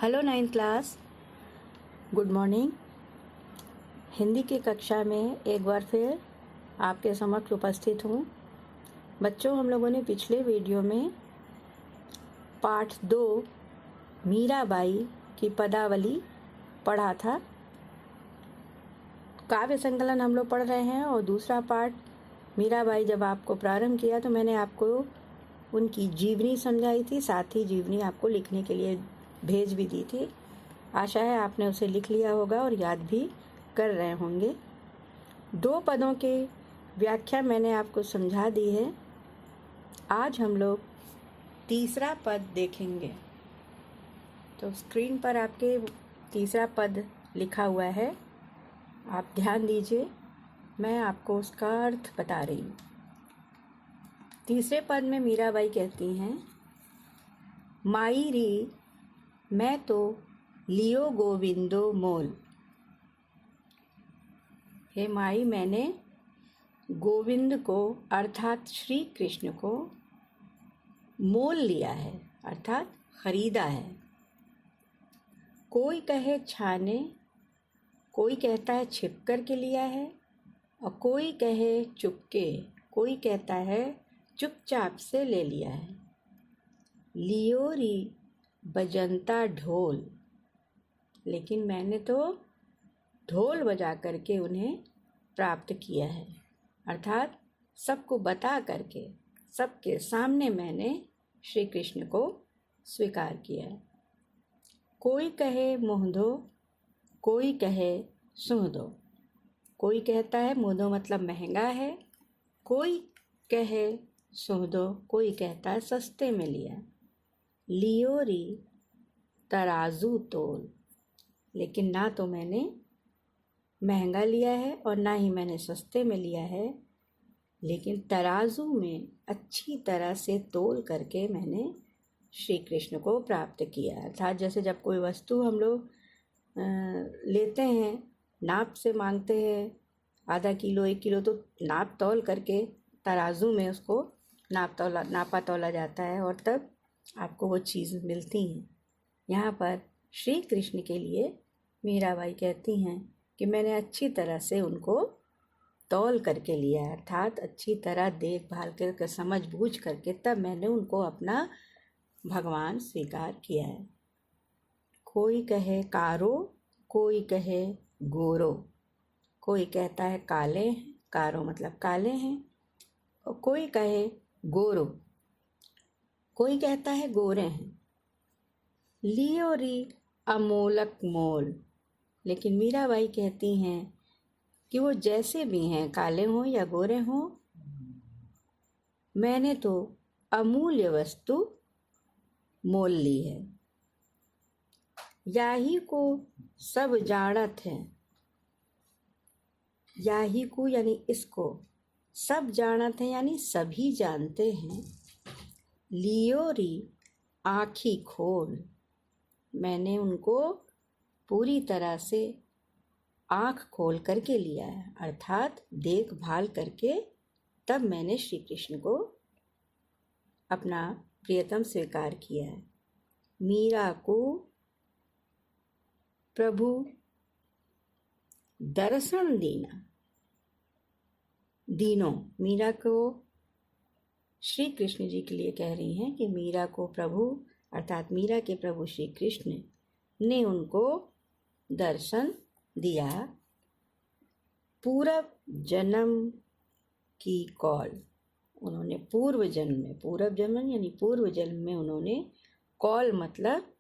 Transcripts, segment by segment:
Hello 9th class, good morning. Hindi की कक्षा में एक बार फिर आपके समक्ष उपस्थित हूँ। बच्चों, हम लोगों ने पिछले वीडियो में पाठ 2 मीराबाई की पदावली पढ़ा था। काव्य संकलन हम लोग पढ़ रहे हैं और दूसरा पाठ मीराबाई जब आपको प्रारंभ किया तो मैंने आपको उनकी जीवनी समझाई थी, साथ ही जीवनी आपको लिखने के लिए भेज भी दी थी। आशा है आपने उसे लिख लिया होगा और याद भी कर रहे होंगे। 2 पदों के व्याख्या मैंने आपको समझा दी है। आज हम लोग तीसरा पद देखेंगे। तो स्क्रीन पर आपके तीसरा पद लिखा हुआ है, आप ध्यान दीजिए, मैं आपको उसका अर्थ बता रही हूँ। तीसरे पद में मीराबाई कहती हैं, माई री मैं तो लियो गोविंदो मोल। हे माई, मैंने गोविंद को अर्थात श्री कृष्ण को मोल लिया है, अर्थात खरीदा है। कोई कहे छाने, कोई कहता है छिप कर के लिया है, और कोई कहे चुपके, कोई कहता है चुपचाप से ले लिया है। लियो री बजंता ढोल, लेकिन मैंने तो ढोल बजा करके उन्हें प्राप्त किया है, अर्थात सबको बता करके सबके सामने मैंने श्री कृष्ण को स्वीकार किया है। कोई कहे मुँह दो, कोई कहे सूंह दो। कोई कहता है मुँह दो मतलब महंगा है, कोई कहे सूंह दो, कोई कहता है सस्ते में लिया। लियो री तराजू तोल, लेकिन ना तो मैंने महंगा लिया है और ना ही मैंने सस्ते में लिया है, लेकिन तराजू में अच्छी तरह से तोल करके मैंने श्री कृष्ण को प्राप्त किया। अर्थात जैसे जब कोई वस्तु हम लोग लेते हैं, नाप से मांगते हैं, आधा किलो 1 किलो, तो नाप तौल करके तराजू में उसको नापा तौला जाता है और तब आपको वो चीज़ मिलती हैं। यहाँ पर श्री कृष्ण के लिए मीराबाई कहती हैं कि मैंने अच्छी तरह से उनको तौल करके लिया है, अर्थात अच्छी तरह देखभाल करके समझ बूझ करके तब मैंने उनको अपना भगवान स्वीकार किया है। कोई कहे कारो, कोई कहे गोरो। कोई कहता है काले हैं, कारो मतलब काले हैं, और कोई कहे गोरो, कोई कहता है गोरे हैं। लियो री अमोलक मोल, लेकिन मीराबाई कहती हैं कि वो जैसे भी हैं, काले हों या गोरे हों, मैंने तो अमूल्य वस्तु मोल ली है। याही को सब जानत है, याही को यानी इसको, सब जानत हैं यानी सभी जानते हैं। लियो री आँखी खोल, मैंने उनको पूरी तरह से आँख खोल करके लिया है, अर्थात देखभाल करके तब मैंने श्री कृष्ण को अपना प्रियतम स्वीकार किया है। मीरा को प्रभु दर्शन देना, दीनो, मीरा को श्री कृष्ण जी के लिए कह रही हैं कि मीरा को प्रभु अर्थात मीरा के प्रभु श्री कृष्ण ने उनको दर्शन दिया। पूर्व जन्म की कौल, उन्होंने पूर्व जन्म यानी पूर्व जन्म में उन्होंने कौल मतलब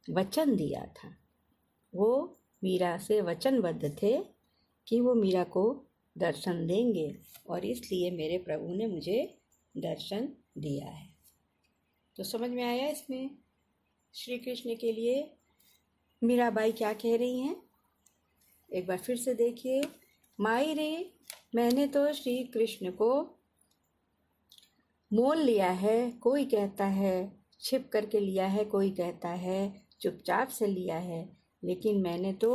वचन दिया था। वो मीरा से वचनबद्ध थे कि वो मीरा को दर्शन देंगे और इसलिए मेरे प्रभु ने मुझे दर्शन दिया है। तो समझ में आया इसमें श्री कृष्ण के लिए मीराबाई क्या कह रही हैं? एक बार फिर से देखिए। माई रे मैंने तो श्री कृष्ण को मोल लिया है, कोई कहता है छिप करके लिया है, कोई कहता है चुपचाप से लिया है, लेकिन मैंने तो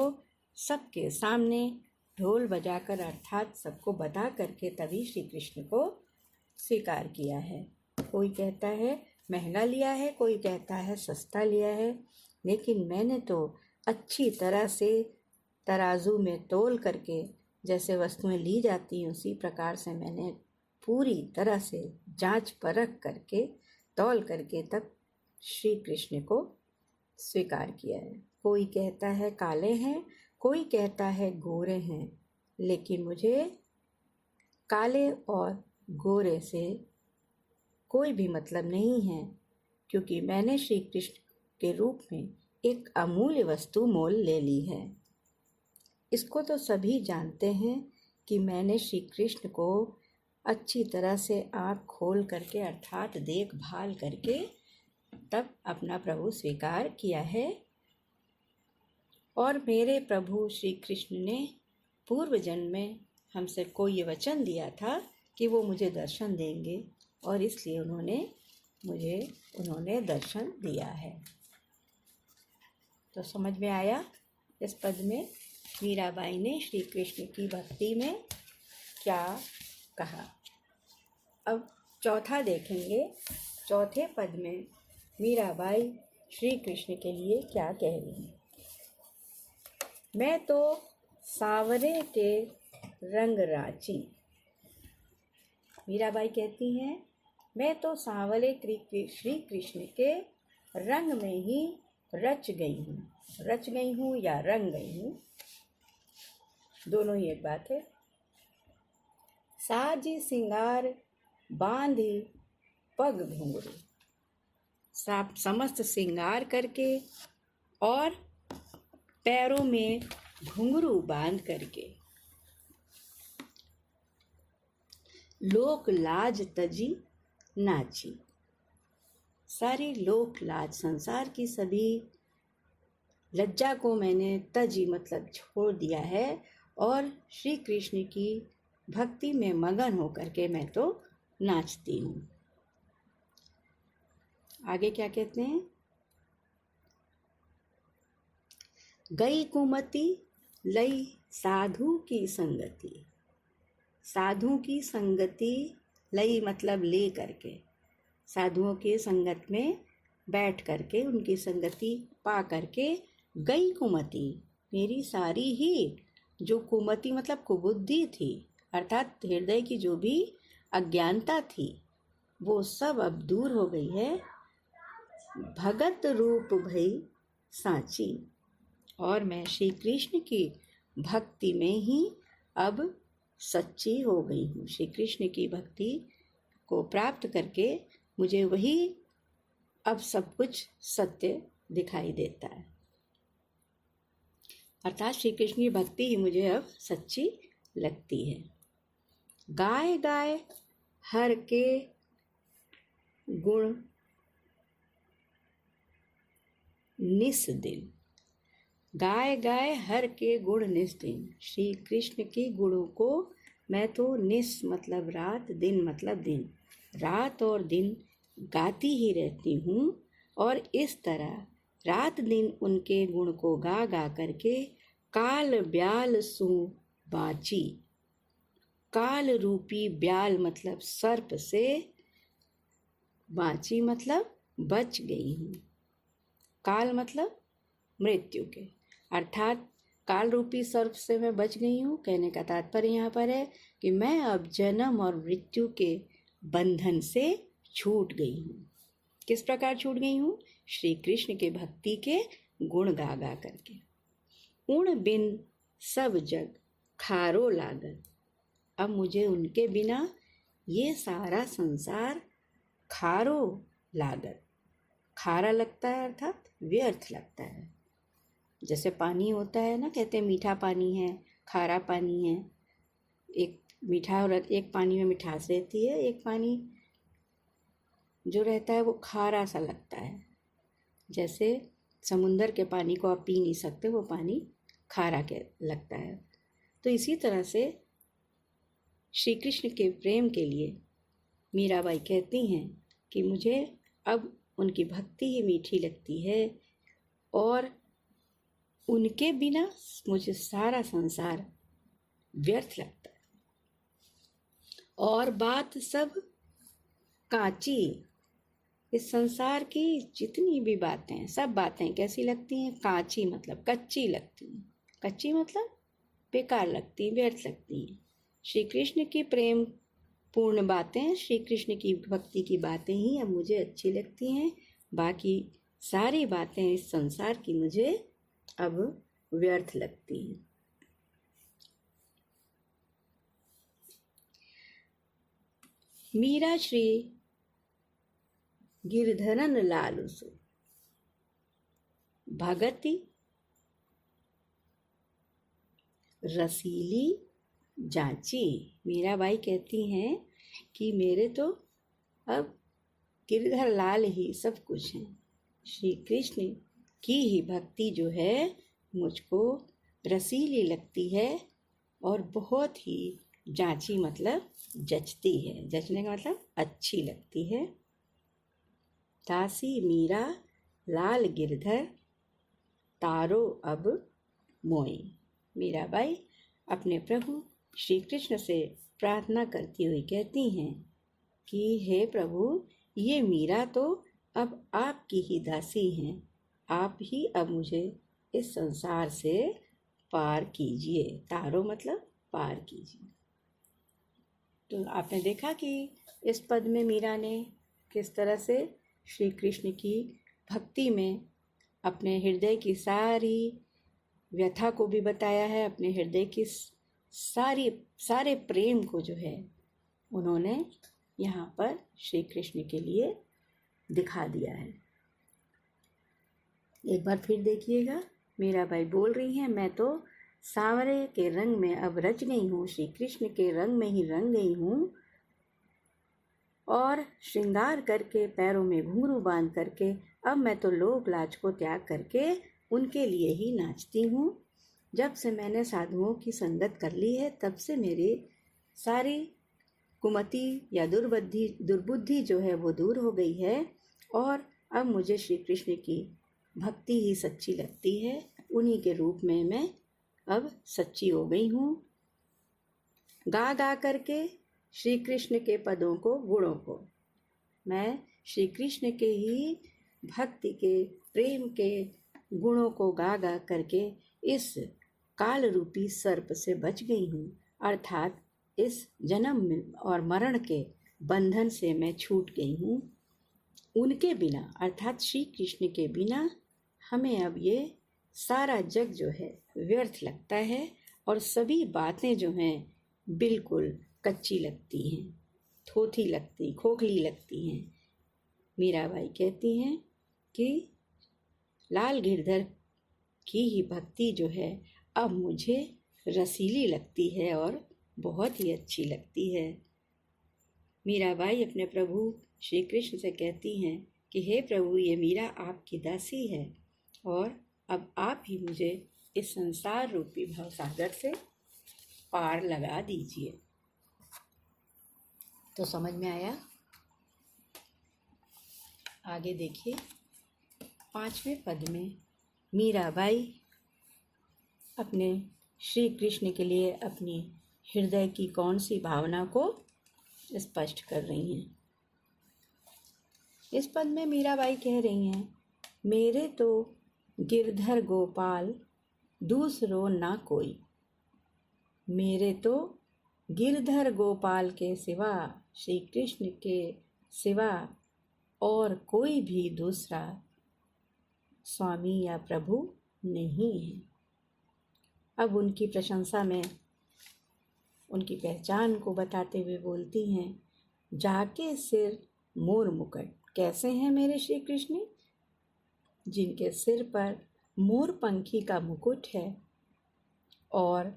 सबके सामने ढोल बजाकर अर्थात सबको बता करके तभी श्री कृष्ण को स्वीकार किया है। कोई कहता है महंगा लिया है, कोई कहता है सस्ता लिया है, लेकिन मैंने तो अच्छी तरह से तराजू में तोल करके जैसे वस्तुएं ली जाती हैं उसी प्रकार से मैंने पूरी तरह से जांच परख करके तौल करके तब श्री कृष्ण को स्वीकार किया है। कोई कहता है काले हैं, कोई कहता है गोरे हैं, लेकिन मुझे काले और गोरे से कोई भी मतलब नहीं है, क्योंकि मैंने श्री कृष्ण के रूप में एक अमूल्य वस्तु मोल ले ली है। इसको तो सभी जानते हैं कि मैंने श्री कृष्ण को अच्छी तरह से आँख खोल करके अर्थात देखभाल करके तब अपना प्रभु स्वीकार किया है। और मेरे प्रभु श्री कृष्ण ने पूर्व जन्म में हमसे को ये वचन दिया था कि वो मुझे दर्शन देंगे, और इसलिए उन्होंने दर्शन दिया है। तो समझ में आया इस पद में मीराबाई ने श्री कृष्ण की भक्ति में क्या कहा। अब चौथा देखेंगे। चौथे पद में मीराबाई श्री कृष्ण के लिए क्या कह रही हैं। मैं तो सांवरे के रंग राची। मीराबाई कहती हैं मैं तो सांवरे श्री कृष्ण के रंग में ही रच गई हूँ या रंग गई हूँ, दोनों ही एक बात है। साजी सिंगार बांधी पग घुंघरू। समस्त सिंगार करके और पैरों में घुंघरू बांध करके लोक लाज तजी नाची। सारी लोक लाज संसार की सभी लज्जा को मैंने तजी मतलब छोड़ दिया है और श्री कृष्ण की भक्ति में मगन होकर के मैं तो नाचती हूँ। आगे क्या कहते हैं। गई कुमति लई साधु की संगति। साधु की संगति लई मतलब ले करके, साधुओं के संगत में बैठ करके उनकी संगति पा करके गई कुमति, मेरी सारी ही जो कुमति मतलब कुबुद्धि थी अर्थात हृदय की जो भी अज्ञानता थी वो सब अब दूर हो गई है। भगत रूप भई सांची, और मैं श्री कृष्ण की भक्ति में ही अब सच्ची हो गई हूँ। श्री कृष्ण की भक्ति को प्राप्त करके मुझे वही अब सब कुछ सत्य दिखाई देता है, अर्थात श्री कृष्ण की भक्ति ही मुझे अब सच्ची लगती है। गाय गाय हर के गुण निस दिन। गाय गाय हर के गुण निस दिन। श्री कृष्ण के गुणों को मैं तो निस मतलब रात, दिन मतलब दिन, रात और दिन गाती ही रहती हूँ। और इस तरह रात दिन उनके गुण को गा गा करके काल ब्याल सु बाची। काल रूपी ब्याल मतलब सर्प से, बाची मतलब बच गई हूँ। काल मतलब मृत्यु के, अर्थात काल रूपी सर्प से मैं बच गई हूँ। कहने का तात्पर्य यहाँ पर है कि मैं अब जन्म और मृत्यु के बंधन से छूट गई हूँ। किस प्रकार छूट गई हूँ? श्री कृष्ण के भक्ति के गुण गा गा करके। उन बिन सब जग खारो लागत। अब मुझे उनके बिना ये सारा संसार खारो लागत, खारा लगता है अर्थात व्यर्थ लगता है। जैसे पानी होता है ना, कहते हैं मीठा पानी है, खारा पानी है। एक मीठा और एक पानी में मिठास रहती है, एक पानी जो रहता है वो खारा सा लगता है। जैसे समुंदर के पानी को आप पी नहीं सकते, वो पानी खारा के लगता है। तो इसी तरह से श्री कृष्ण के प्रेम के लिए मीराबाई कहती हैं कि मुझे अब उनकी भक्ति ही मीठी लगती है और उनके बिना मुझे सारा संसार व्यर्थ लगता है। और बात सब कांची, इस संसार की जितनी भी बातें, सब बातें कैसी लगती हैं? कांची मतलब कच्ची लगती हैं। कच्ची मतलब बेकार लगती, व्यर्थ लगती हैं। श्री कृष्ण की प्रेम पूर्ण बातें, श्री कृष्ण की भक्ति की बातें ही अब मुझे अच्छी लगती हैं। बाकी सारी बातें इस संसार की मुझे अब व्यर्थ लगती हैं। मीरा श्री गिरधरन लाल सो भगति रसीली जांची। मीराबाई कहती हैं कि मेरे तो अब गिरधर लाल ही सब कुछ हैं। श्री कृष्ण की ही भक्ति जो है मुझको रसीली लगती है और बहुत ही जांची मतलब जचती है। जचने का मतलब अच्छी लगती है। दासी मीरा लाल गिरधर तारो अब मोई। मीराबाई अपने प्रभु श्री कृष्ण से प्रार्थना करती हुई कहती हैं कि हे प्रभु, ये मीरा तो अब आपकी ही दासी हैं। आप ही अब मुझे इस संसार से पार कीजिए। तारो मतलब पार कीजिए। तो आपने देखा कि इस पद में मीरा ने किस तरह से श्री कृष्ण की भक्ति में अपने हृदय की सारी व्यथा को भी बताया है। अपने हृदय की सारे प्रेम को जो है उन्होंने यहाँ पर श्री कृष्ण के लिए दिखा दिया है। एक बार फिर देखिएगा, मीराबाई बोल रही हैं, मैं तो सांवरे के रंग में अब रच गई हूँ, श्री कृष्ण के रंग में ही रंग गई हूँ और श्रृंगार करके पैरों में घुंघरू बांध करके अब मैं तो लोक लाज को त्याग करके उनके लिए ही नाचती हूँ। जब से मैंने साधुओं की संगत कर ली है तब से मेरी सारी कुमति या दुर्बुद्धि जो है वो दूर हो गई है और अब मुझे श्री कृष्ण की भक्ति ही सच्ची लगती है। उन्हीं के रूप में मैं अब सच्ची हो गई हूँ। गा गा करके श्री कृष्ण के पदों को, गुणों को, मैं श्री कृष्ण के ही भक्ति के, प्रेम के गुणों को गा गा करके इस काल रूपी सर्प से बच गई हूँ। अर्थात इस जन्म और मरण के बंधन से मैं छूट गई हूँ। उनके बिना अर्थात श्री कृष्ण के बिना हमें अब ये सारा जग जो है व्यर्थ लगता है और सभी बातें जो हैं बिल्कुल कच्ची लगती हैं, थोथी लगती, खोखली लगती हैं। मीराबाई कहती हैं कि लाल गिरधर की ही भक्ति जो है अब मुझे रसीली लगती है और बहुत ही अच्छी लगती है। मीराबाई अपने प्रभु श्री कृष्ण से कहती हैं कि हे प्रभु, ये मीरा आपकी दासी है और अब आप ही मुझे इस संसार रूपी भवसागर से पार लगा दीजिए। तो समझ में आया? आगे देखिए, 5वें पद में मीराबाई अपने श्री कृष्ण के लिए अपनी हृदय की कौन सी भावना को स्पष्ट कर रही हैं। इस पद में मीराबाई कह रही हैं, मेरे तो गिरधर गोपाल दूसरो ना कोई। मेरे तो गिरधर गोपाल के सिवा, श्री कृष्ण के सिवा और कोई भी दूसरा स्वामी या प्रभु नहीं है। अब उनकी प्रशंसा में उनकी पहचान को बताते हुए बोलती हैं, जाके सिर मोर मुकुट। कैसे हैं मेरे श्री कृष्ण? जिनके सिर पर मोर पंखी का मुकुट है। और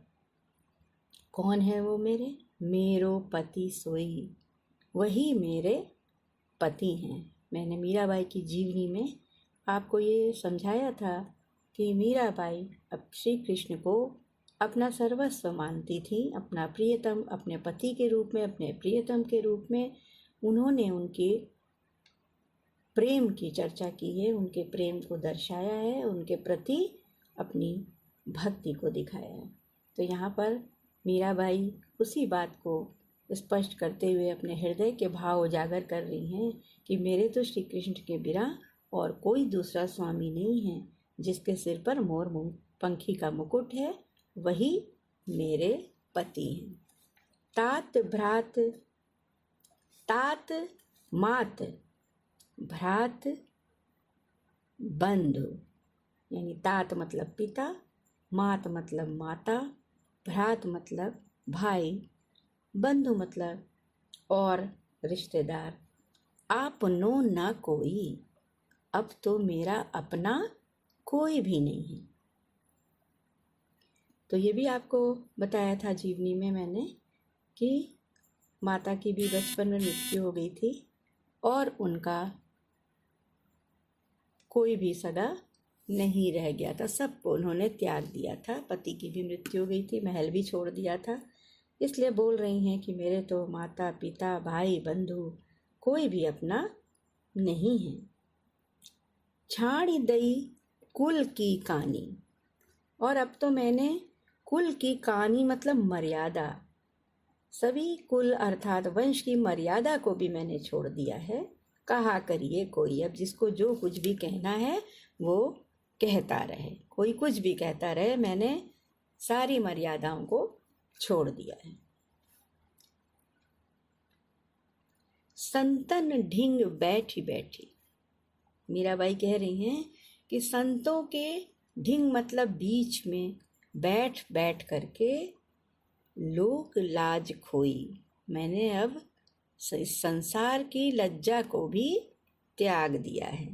कौन है वो मेरे? मेरो पति सोई, वही मेरे पति हैं। मैंने मीराबाई की जीवनी में आपको ये समझाया था कि मीराबाई अब श्री कृष्ण को अपना सर्वस्व मानती थी, अपना प्रियतम, अपने पति के रूप में, अपने प्रियतम के रूप में उन्होंने उनके प्रेम की चर्चा की है, उनके प्रेम को दर्शाया है, उनके प्रति अपनी भक्ति को दिखाया है। तो यहाँ पर मीराबाई उसी बात को स्पष्ट करते हुए अपने हृदय के भाव उजागर कर रही हैं कि मेरे तो श्री कृष्ण के बिना और कोई दूसरा स्वामी नहीं है। जिसके सिर पर मोर पंखी का मुकुट है वही मेरे पति हैं। तात भ्रात, तात मात, भ्रात बंधु, यानी तात मतलब पिता, मात मतलब माता, भ्रात मतलब भाई, बंधु मतलब और रिश्तेदार। आपनो न कोई, अब तो मेरा अपना कोई भी नहीं है। तो ये भी आपको बताया था जीवनी में मैंने कि माता की भी बचपन में मृत्यु हो गई थी और उनका कोई भी सगा नहीं रह गया था, सबको उन्होंने त्याग दिया था। पति की भी मृत्यु हो गई थी, महल भी छोड़ दिया था। इसलिए बोल रही हैं कि मेरे तो माता पिता भाई बंधु कोई भी अपना नहीं है। छाड़ी दई कुल की कहानी, और अब तो मैंने कुल की कहानी मतलब मर्यादा, सभी कुल अर्थात वंश की मर्यादा को भी मैंने छोड़ दिया है। कहा करिए कोई, अब जिसको जो कुछ भी कहना है वो कहता रहे, कोई कुछ भी कहता रहे, मैंने सारी मर्यादाओं को छोड़ दिया है। संतन ढींग बैठी बैठी, मीराबाई कह रही हैं कि संतों के ढींग मतलब बीच में बैठ बैठ करके लोक लाज खोई, मैंने अब इस संसार की लज्जा को भी त्याग दिया है।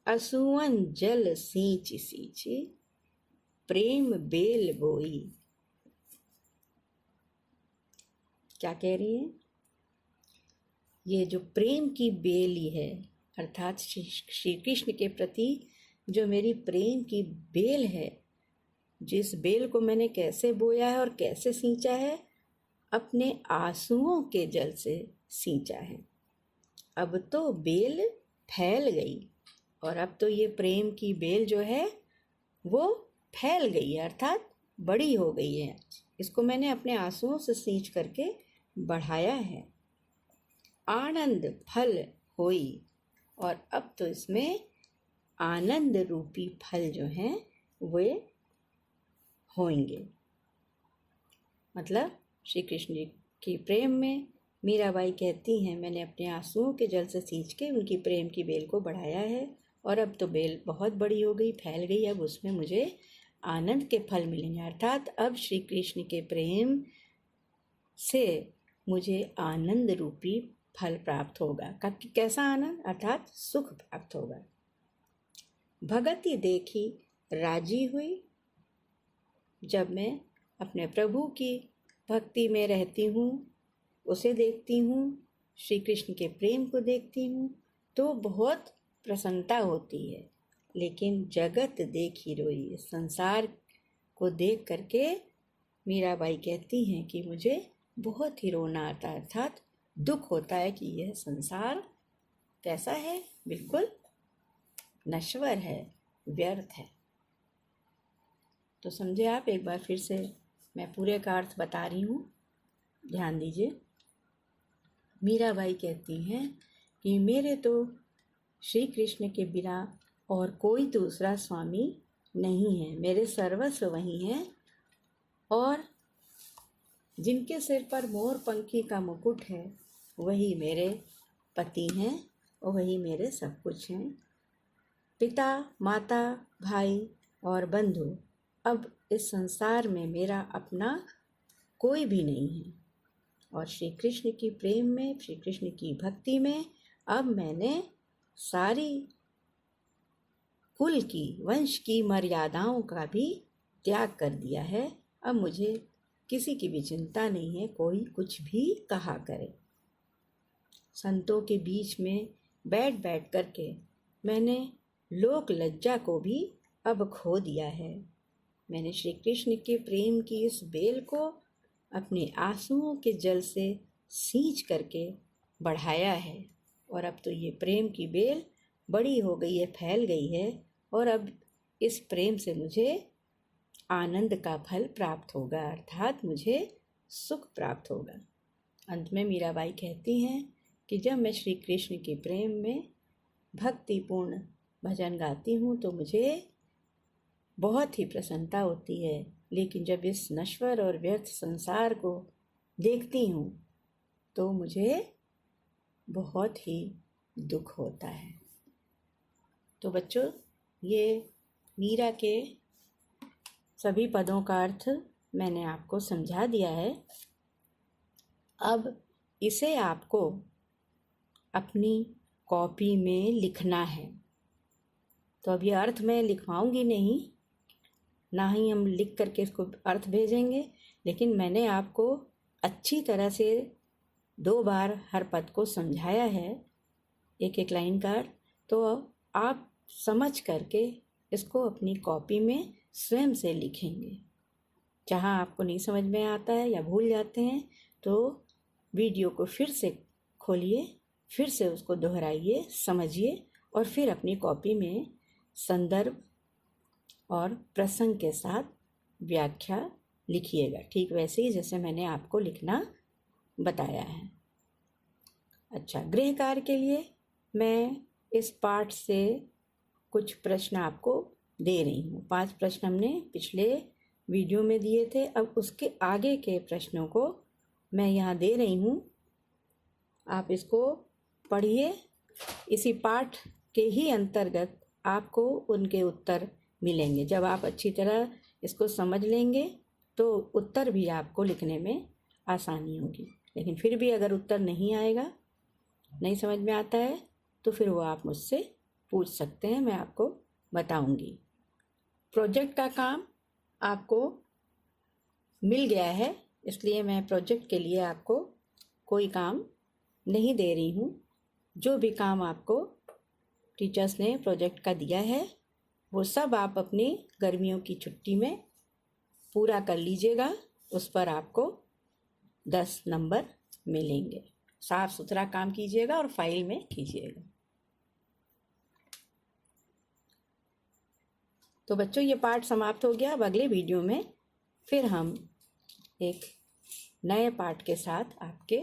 असुवन जल सींच सींची, प्रेम बेल बोई। क्या कह रही है? ये जो प्रेम की बेली है अर्थात श्री कृष्ण के प्रति जो मेरी प्रेम की बेल है, जिस बेल को मैंने कैसे बोया है और कैसे सींचा है, अपने आंसुओं के जल से सींचा है। अब तो बेल फैल गई और अब तो ये प्रेम की बेल जो है वो फैल गई है अर्थात बड़ी हो गई है। इसको मैंने अपने आंसुओं से सींच करके बढ़ाया है। आनंद फल होई, और अब तो इसमें आनंद रूपी फल जो हैं वे होंगे। मतलब श्री कृष्ण जी की प्रेम में मीराबाई कहती हैं मैंने अपने आंसुओं के जल से सींच के उनकी प्रेम की बेल को बढ़ाया है और अब तो बेल बहुत बड़ी हो गई, फैल गई। अब उसमें मुझे आनंद के फल मिलेंगे अर्थात अब श्री कृष्ण के प्रेम से मुझे आनंद रूपी फल प्राप्त होगा। कैसा आनंद? अर्थात सुख प्राप्त होगा। भगति देखी राजी हुई, जब मैं अपने प्रभु की भक्ति में रहती हूँ, उसे देखती हूँ, श्री कृष्ण के प्रेम को देखती हूँ तो बहुत प्रसन्नता होती है। लेकिन जगत देखी रोई, संसार को देख करके मीराबाई कहती हैं कि मुझे बहुत ही रोना आता है अर्थात दुख होता है कि यह संसार कैसा है, बिल्कुल नश्वर है, व्यर्थ है। तो समझे आप? एक बार फिर से मैं पूरे का अर्थ बता रही हूँ, ध्यान दीजिए। मीराबाई कहती हैं कि मेरे तो श्री कृष्ण के बिना और कोई दूसरा स्वामी नहीं है, मेरे सर्वस्व वही हैं और जिनके सिर पर मोर पंखी का मुकुट है वही मेरे पति हैं और वही मेरे सब कुछ हैं। पिता माता भाई और बंधु, अब इस संसार में मेरा अपना कोई भी नहीं है और श्री कृष्ण की प्रेम में, श्री कृष्ण की भक्ति में अब मैंने सारी कुल की, वंश की मर्यादाओं का भी त्याग कर दिया है। अब मुझे किसी की भी चिंता नहीं है, कोई कुछ भी कहा करे। संतों के बीच में बैठ बैठ करके मैंने लोक लज्जा को भी अब खो दिया है। मैंने श्री कृष्ण के प्रेम की इस बेल को अपने आंसुओं के जल से सींच करके बढ़ाया है और अब तो ये प्रेम की बेल बड़ी हो गई है, फैल गई है और अब इस प्रेम से मुझे आनंद का फल प्राप्त होगा अर्थात मुझे सुख प्राप्त होगा। अंत में मीराबाई कहती हैं कि जब मैं श्री कृष्ण के प्रेम में भक्तिपूर्ण भजन गाती हूँ तो मुझे बहुत ही प्रसन्नता होती है, लेकिन जब इस नश्वर और व्यर्थ संसार को देखती हूँ तो मुझे बहुत ही दुख होता है। तो बच्चों, ये मीरा के सभी पदों का अर्थ मैंने आपको समझा दिया है। अब इसे आपको अपनी कॉपी में लिखना है। तो अब ये अर्थ मैं लिखवाऊंगी नहीं, ना ही हम लिख करके इसको अर्थ भेजेंगे, लेकिन मैंने आपको अच्छी तरह से 2 बार हर पद को समझाया है, एक एक लाइन का। तो आप समझ करके इसको अपनी कॉपी में स्वयं से लिखेंगे। जहाँ आपको नहीं समझ में आता है या भूल जाते हैं तो वीडियो को फिर से खोलिए, फिर से उसको दोहराइए, समझिए और फिर अपनी कॉपी में संदर्भ और प्रसंग के साथ व्याख्या लिखिएगा, ठीक वैसे ही जैसे मैंने आपको लिखना बताया है। अच्छा, गृह कार्य के लिए मैं इस पाठ से कुछ प्रश्न आपको दे रही हूँ। 5 प्रश्न हमने पिछले वीडियो में दिए थे, अब उसके आगे के प्रश्नों को मैं यहाँ दे रही हूँ। आप इसको पढ़िए। इसी पाठ के ही अंतर्गत आपको उनके उत्तर मिलेंगे। जब आप अच्छी तरह इसको समझ लेंगे तो उत्तर भी आपको लिखने में आसानी होगी। लेकिन फिर भी अगर उत्तर नहीं आएगा, नहीं समझ में आता है, तो फिर वो आप मुझसे पूछ सकते हैं, मैं आपको बताऊंगी। प्रोजेक्ट का काम आपको मिल गया है, इसलिए मैं प्रोजेक्ट के लिए आपको कोई काम नहीं दे रही हूँ। जो भी काम आपको टीचर्स ने प्रोजेक्ट का दिया है वो सब आप अपनी गर्मियों की छुट्टी में पूरा कर लीजिएगा। उस पर आपको 10 नंबर मिलेंगे। साफ सुथरा काम कीजिएगा और फाइल में कीजिएगा। तो बच्चों, ये पाठ समाप्त हो गया। अब अगले वीडियो में फिर हम एक नए पाठ के साथ आपके